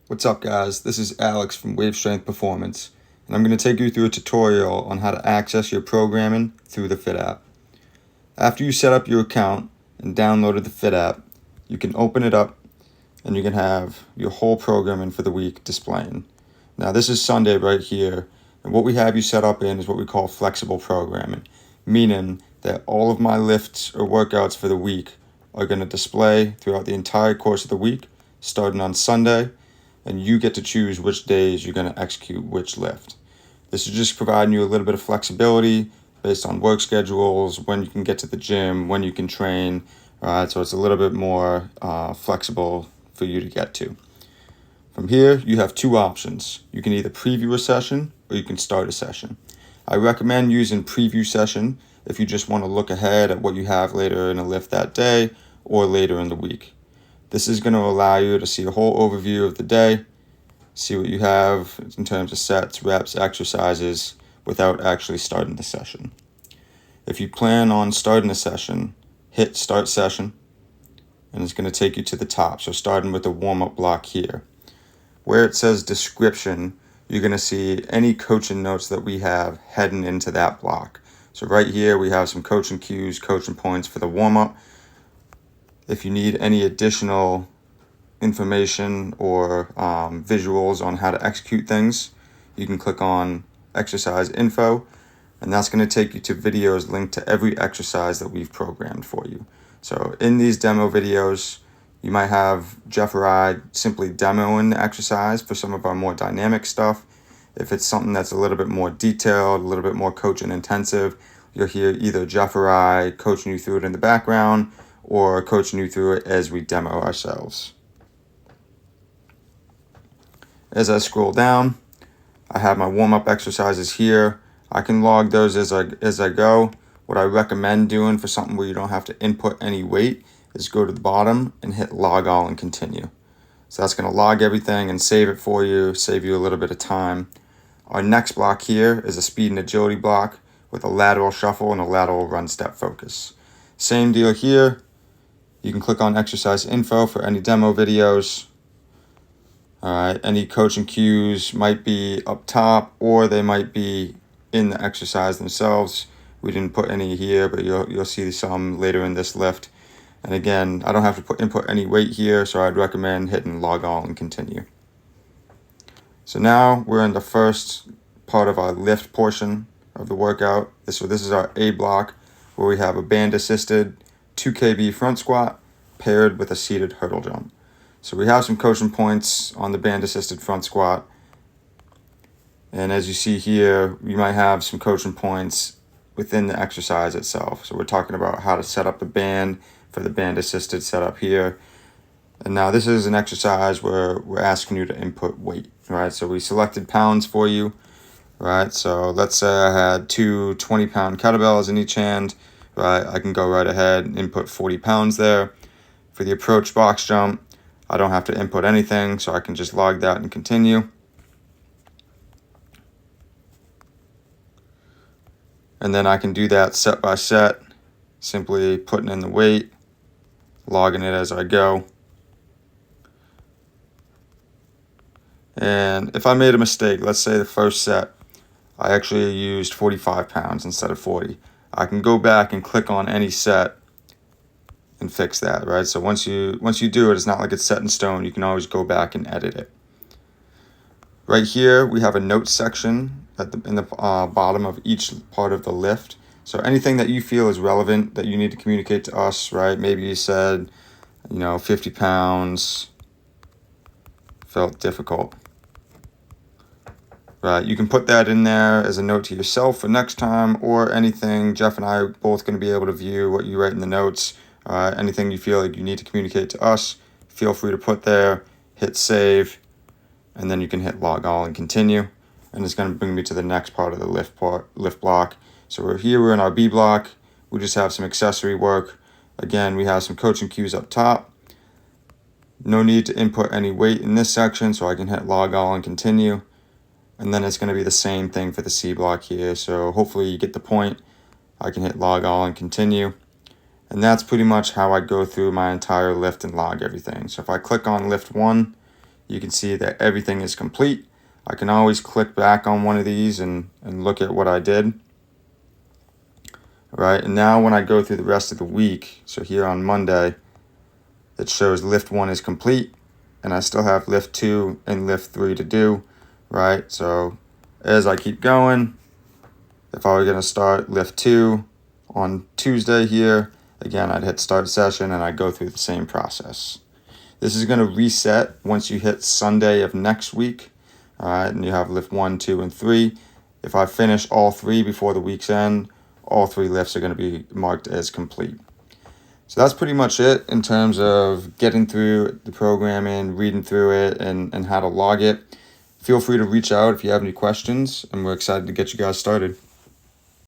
What's up, guys? This is Alex from WaveStrength Performance, and I'm going to take you through a tutorial on how to access your programming through the FYTT app. After you set up your account and downloaded the FYTT app, you can open it up and you can have your whole programming for the week displaying. Now, this is Sunday right here, and what we have you set up in is what we call flexible programming, meaning that all of my lifts or workouts for the week are going to display throughout the entire course of the week, starting on Sunday, and you get to choose which days you're going to execute which lift. This is just providing you a little bit of flexibility based on work schedules, when you can get to the gym, when you can train. So it's a little bit more flexible for you to get to. From here, you have two options. You can either preview a session or you can start a session. I recommend using preview session if you just want to look ahead at what you have later in a lift that day or later in the week. This is going to allow you to see a whole overview of the day, see what you have in terms of sets, reps, exercises, without actually starting the session. If you plan on starting a session, hit Start Session, and it's going to take you to the top. So starting with the warm-up block here. Where it says Description, you're going to see any coaching notes that we have heading into that block. So right here we have some coaching cues, coaching points for the warm-up. If you need any additional information or visuals on how to execute things, you can click on Exercise Info, and that's going to take you to videos linked to every exercise that we've programmed for you. So in these demo videos, you might have Jeff or I simply demoing the exercise for some of our more dynamic stuff. If it's something that's a little bit more detailed, a little bit more coaching intensive, you'll hear either Jeff or I coaching you through it in the background or coaching you through it as we demo ourselves. As I scroll down, I have my warm-up exercises here. I can log those as I go. What I recommend doing for something where you don't have to input any weight is go to the bottom and hit Log All and Continue. So that's going to log everything and save it for you, save you a little bit of time. Our next block here is a speed and agility block with a lateral shuffle and a lateral run step focus. Same deal here. You can click on Exercise Info for any demo videos. Any coaching cues might be up top or they might be in the exercise themselves. We didn't put any here, but you'll see some later in this lift. And again, I don't have to input any weight here, so I'd recommend hitting Log All and Continue. So now we're in the first part of our lift portion of the workout. So this is our A block, where we have a band-assisted 2 kb front squat paired with a seated hurdle jump. So we have some coaching points on the band-assisted front squat. And as you see here, we might have some coaching points within the exercise itself. So we're talking about how to set up the band for the band-assisted setup here. And now this is an exercise where we're asking you to input weight, right? So we selected pounds for you, right? So let's say I had two 20-pound kettlebells in each hand, right? I can go right ahead and input 40 pounds there. For the approach box jump, I don't have to input anything, so I can just log that and continue. And then I can do that set by set, simply putting in the weight, logging it as I go. And if I made a mistake, let's say the first set, I actually used 45 pounds instead of 40. I can go back and click on any set and fix that, right? So once you do it, it's not like it's set in stone. You can always go back and edit it. Right here, we have a notes section in the bottom of each part of the lift. So anything that you feel is relevant that you need to communicate to us, right? Maybe you said, 50 pounds felt difficult. Right, you can put that in there as a note to yourself for next time, or anything. Jeff and I are both going to be able to view what you write in the notes. Anything you feel like you need to communicate to us, feel free to put there, hit save, and then you can hit Log All and Continue. And it's going to bring me to the next part of the lift block. So we're in our B block. We just have some accessory work. Again, we have some coaching cues up top. No need to input any weight in this section, so I can hit Log All and Continue. And then it's going to be the same thing for the C block here. So hopefully you get the point. I can hit Log All and Continue. And that's pretty much how I go through my entire lift and log everything. So if I click on lift 1, you can see that everything is complete. I can always click back on one of these and look at what I did. All right, and now when I go through the rest of the week, so here on Monday, it shows lift 1 is complete, and I still have lift 2 and lift 3 to do, right? So as I keep going, if I were going to start lift 2 on Tuesday here, again, I'd hit start session and I'd go through the same process. This is going to reset once you hit Sunday of next week, all right, and you have lift 1, 2, and 3. If I finish all 3 before the week's end, all 3 lifts are going to be marked as complete. So that's pretty much it in terms of getting through the programming, reading through it, and how to log it. Feel free to reach out if you have any questions, and we're excited to get you guys started.